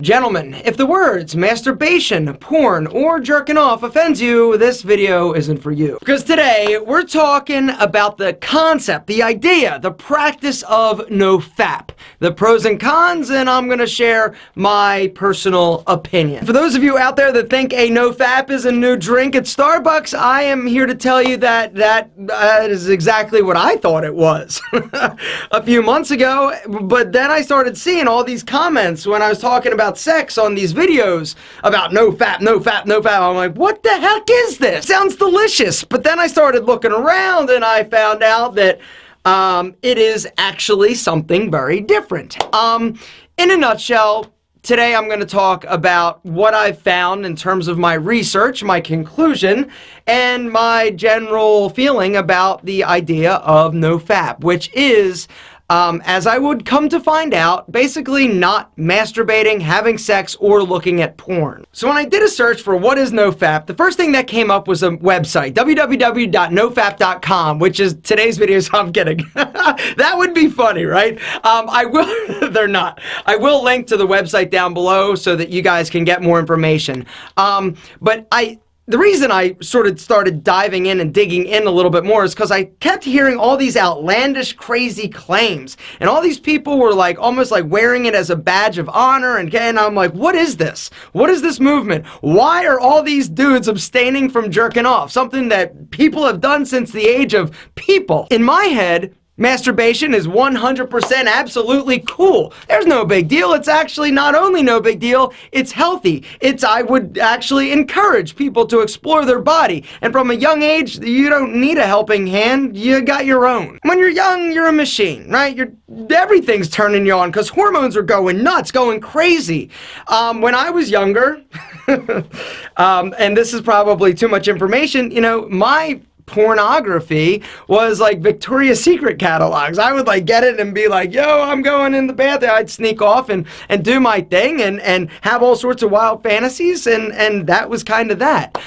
Gentlemen, if the words masturbation, porn, or jerking off offends you, this video isn't for you. Because today, we're talking about the concept, the idea, the practice of NoFap, the pros and cons, and I'm gonna share my personal opinion. For those of you out there that think a NoFap is a new drink at Starbucks, I am here to tell you that is exactly what I thought it was a few months ago, but then I started seeing all these comments when I was talking about sex on these videos about NoFap, NoFap, NoFap. I'm like, what the heck is this? Sounds delicious. But then I started looking around and I found out that it is actually something very different. In a nutshell, today I'm going to talk about what I've found in terms of my research, my conclusion, and my general feeling about the idea of NoFap, which is, as I would come to find out, basically not masturbating, having sex, or looking at porn. So when I did a search for what is NoFap, the first thing that came up was a website, www.nofap.com, which is today's video, so I'm kidding. That would be funny, right? I will, they're not. I will link to the website down below so that you guys can get more information. The reason I sort of started diving in and digging in a little bit more is because I kept hearing all these outlandish, crazy claims. And all these people were like, almost like wearing it as a badge of honor. And I'm like, what is this? What is this movement? Why are all these dudes abstaining from jerking off? Something that people have done since the age of people. In my head, masturbation is 100% absolutely cool. There's no big deal. It's actually not only no big deal, it's healthy. I would actually encourage people to explore their body. And from a young age, you don't need a helping hand. You got your own. When you're young, you're a machine, right? Everything's turning you on because hormones are going nuts, going crazy. When I was younger, and this is probably too much information, my pornography was like Victoria's Secret catalogs. I would like get it and be like, yo, I'm going in the bathroom. I'd sneak off and do my thing and have all sorts of wild fantasies, and that was kind of that.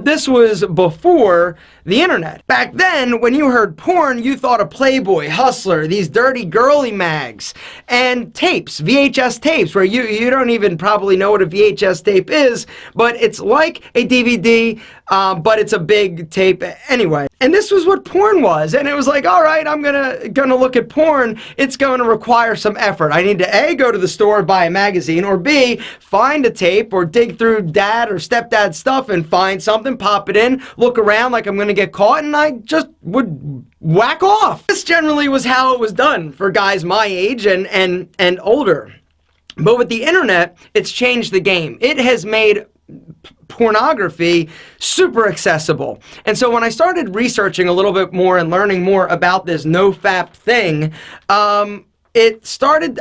This was before the internet. Back then, when you heard porn, you thought of Playboy, Hustler, these dirty girly mags, and tapes, VHS tapes, where you don't even probably know what a VHS tape is, but it's like a DVD, but it's a big tape anyway. And this was what porn was, and it was like, all right, I'm gonna look at porn. It's going to require some effort. I need to A, go to the store, buy a magazine, or B, find a tape or dig through dad or stepdad's stuff and find something, pop it in, look around like I'm gonna get caught, and I just would whack off. This generally was how it was done for guys my age and older. But with the internet, it's changed the game. It has made pornography super accessible. And so when I started researching a little bit more and learning more about this NoFap thing, it started,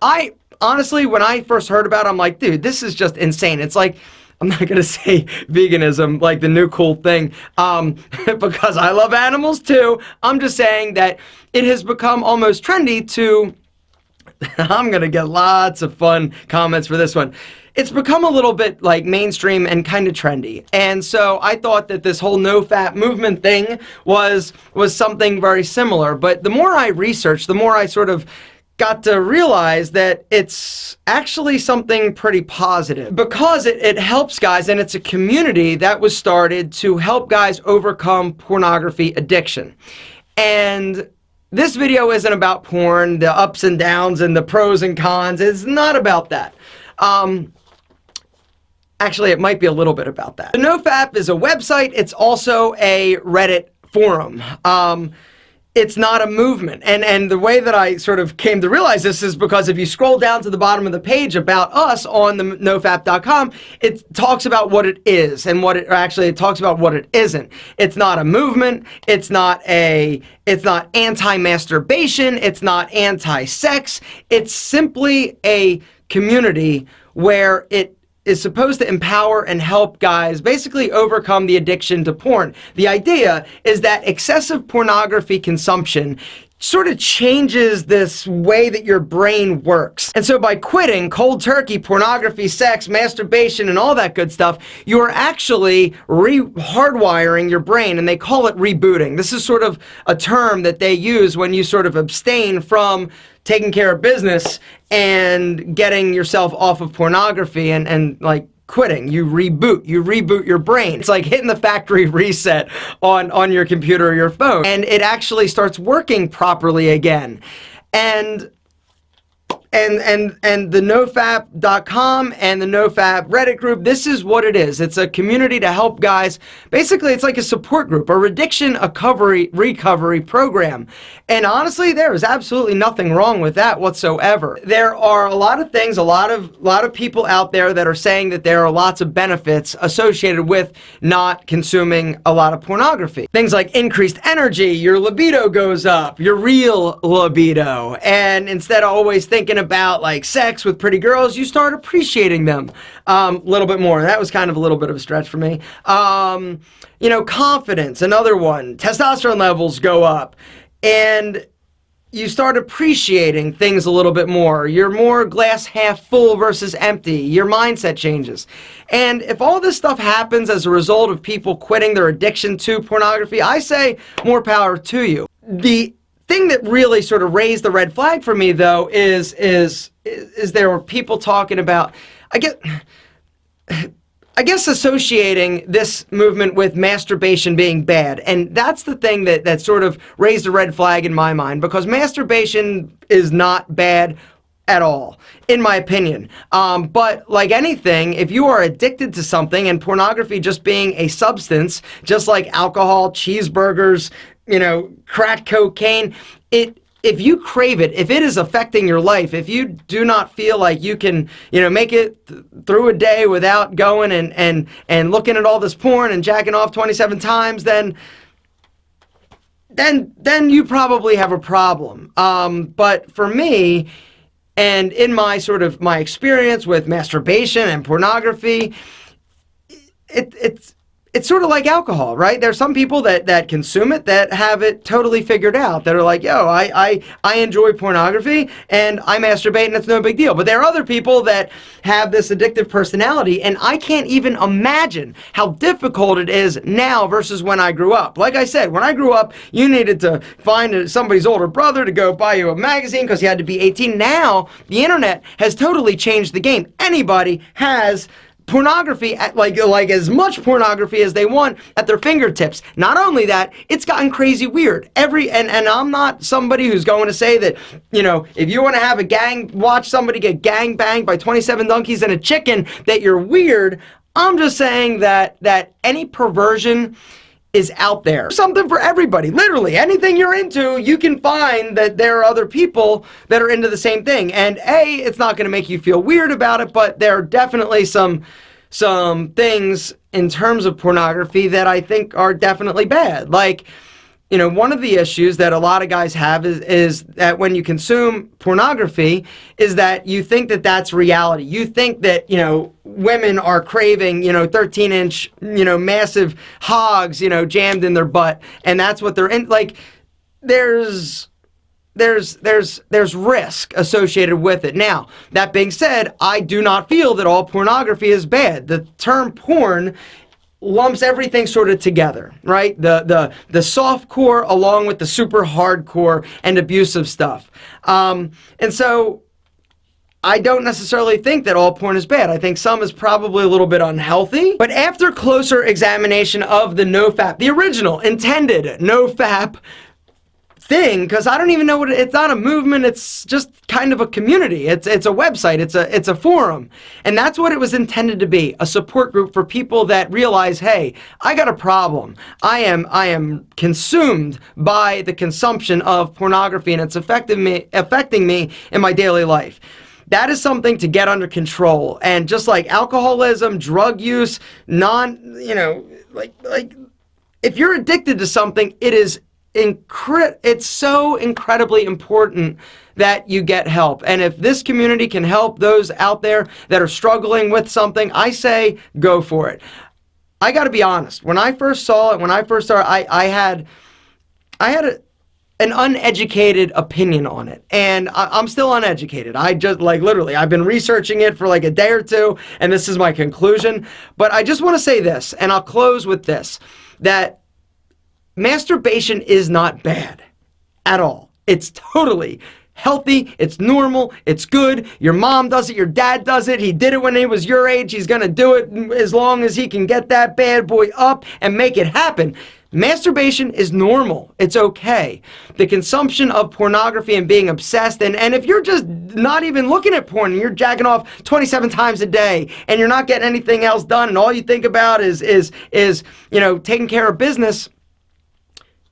I honestly, when I first heard about it, I'm like, dude, this is just insane. It's like, I'm not gonna say veganism, like the new cool thing, because I love animals too. I'm just saying that it has become almost trendy to, I'm gonna get lots of fun comments for this one. It's become a little bit like mainstream and kind of trendy. And so I thought that this whole NoFap movement thing was something very similar. But the more I researched, the more I sort of got to realize that it's actually something pretty positive because it helps guys, and it's a community that was started to help guys overcome pornography addiction. And this video isn't about porn, the ups and downs and the pros and cons. It's not about that. Actually, it might be a little bit about that. The NoFap is a website. It's also a Reddit forum. It's not a movement. And the way that I sort of came to realize this is because if you scroll down to the bottom of the page about us on the nofap.com, it talks about what it is and it talks about what it isn't. It's not a movement. It's not anti-masturbation. It's not anti-sex. It's simply a community where it is supposed to empower and help guys basically overcome the addiction to porn. The idea is that excessive pornography consumption sort of changes this way that your brain works. And so by quitting cold turkey, pornography, sex, masturbation, and all that good stuff, you are actually hardwiring your brain, and they call it rebooting. This is sort of a term that they use when you sort of abstain from taking care of business and getting yourself off of pornography and like quitting. You reboot your brain. It's like hitting the factory reset on your computer or your phone, and it actually starts working properly again. And the NoFap.com and the NoFap Reddit group, this is what it is. It's a community to help guys. Basically, it's like a support group, a addiction recovery program. And honestly, there is absolutely nothing wrong with that whatsoever. There are a lot of things, a lot of people out there that are saying that there are lots of benefits associated with not consuming a lot of pornography. Things like increased energy, your libido goes up, your real libido. And instead of always thinking about like sex with pretty girls, you start appreciating them a little bit more. That was kind of a little bit of a stretch for me. You know, confidence, another one. Testosterone levels go up, and you start appreciating things a little bit more. You're more glass half full versus empty. Your mindset changes. And if all this stuff happens as a result of people quitting their addiction to pornography, I say more power to you. The thing that really sort of raised the red flag for me, though, is there were people talking about, I guess associating this movement with masturbation being bad. And that's the thing that sort of raised a red flag in my mind, because masturbation is not bad at all, in my opinion. But like anything, if you are addicted to something, and pornography just being a substance, just like alcohol, cheeseburgers, you know, crack cocaine, if you crave it, if it is affecting your life, if you do not feel like you can, you know, make it through a day without going and looking at all this porn and jacking off 27 times, then you probably have a problem. But for me, and in my experience with masturbation and pornography, it's sort of like alcohol, right? There's some people that consume it that have it totally figured out, that are like, yo, I enjoy pornography and I masturbate and it's no big deal. But there are other people that have this addictive personality, and I can't even imagine how difficult it is now versus when I grew up. Like I said, when I grew up, you needed to find somebody's older brother to go buy you a magazine because you had to be 18. Now, the internet has totally changed the game. Anybody has pornography, like as much pornography as they want at their fingertips. Not only that, it's gotten crazy weird. And I'm not somebody who's going to say that, you know, if you want to watch somebody get gang banged by 27 donkeys and a chicken, that you're weird. I'm just saying that any perversion is out there. Something for everybody. Literally, anything you're into, you can find that there are other people that are into the same thing. And it's not going to make you feel weird about it, but there are definitely some things in terms of pornography that I think are definitely bad. Like, you know, one of the issues that a lot of guys have is that when you consume pornography, is that you think that that's reality. You think that, you know, women are craving, you know, 13-inch, you know, massive hogs, you know, jammed in their butt, and that's what they're in. Like, there's risk associated with it. Now, that being said, I do not feel that all pornography is bad. The term porn lumps everything sort of together, right? The soft core along with the super hardcore and abusive stuff. And so I don't necessarily think that all porn is bad. I think some is probably a little bit unhealthy. But after closer examination of the NoFap, the original intended NoFap thing, because I don't even know it's not a movement, it's just kind of a community. It's a website, it's a forum. And that's what it was intended to be, a support group for people that realize, hey, I got a problem. I am consumed by the consumption of pornography, and it's affecting me in my daily life. That is something to get under control. And just like alcoholism, drug use, like if you're addicted to something, it's so incredibly important that you get help. And if this community can help those out there that are struggling with something, I say go for it. I got to be honest. When I first saw it, when I first started, I had an uneducated opinion on it, and I'm still uneducated. I just, like, literally, I've been researching it for like a day or two, and this is my conclusion. But I just want to say this, and I'll close with this, that masturbation is not bad at all. It's totally healthy, it's normal, it's good. Your mom does it, your dad does it, he did it when he was your age, he's gonna do it as long as he can get that bad boy up and make it happen. Masturbation is normal. It's okay. The consumption of pornography and being obsessed, and if you're just not even looking at porn and you're jacking off 27 times a day and you're not getting anything else done and all you think about is you know, taking care of business,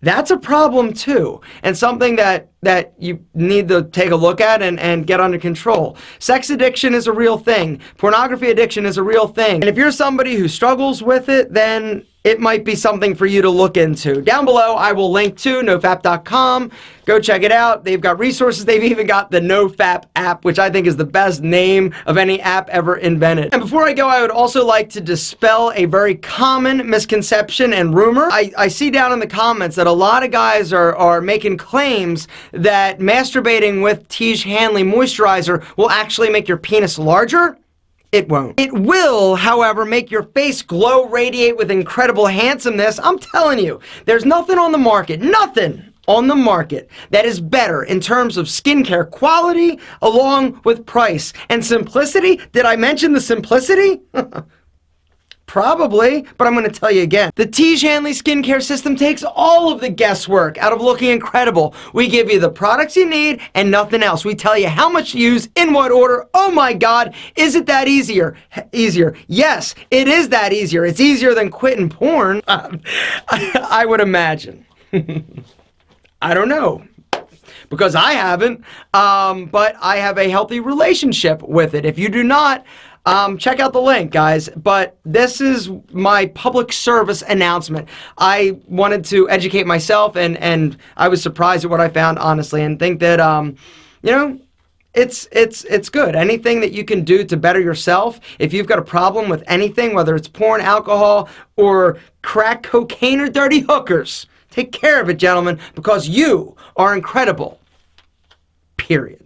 that's a problem too, and something that you need to take a look at and get under control. Sex addiction is a real thing. Pornography addiction is a real thing. And if you're somebody who struggles with it, then it might be something for you to look into. Down below, I will link to nofap.com. Go check it out. They've got resources. They've even got the NoFap app, which I think is the best name of any app ever invented. And before I go, I would also like to dispel a very common misconception and rumor. I see down in the comments that a lot of guys are making claims that masturbating with Tiege Hanley moisturizer will actually make your penis larger. It won't. It will, however, make your face glow, radiate with incredible handsomeness. I'm telling you, there's nothing on the market, nothing on the market that is better in terms of skincare quality along with price. And simplicity, did I mention the simplicity? Probably, but I'm going to tell you again. The Tiege Hanley skincare system takes all of the guesswork out of looking incredible. We give you the products you need and nothing else. We tell you how much to use, in what order. Oh my God, is it that easier? Yes, it is that easier. It's easier than quitting porn. I would imagine. I don't know, because I haven't, but I have a healthy relationship with it. If you do not, check out the link, guys. But this is my public service announcement. I wanted to educate myself, and I was surprised at what I found, honestly, and think that, you know, it's good. Anything that you can do to better yourself, if you've got a problem with anything, whether it's porn, alcohol, or crack cocaine, or dirty hookers, take care of it, gentlemen, because you are incredible. Period.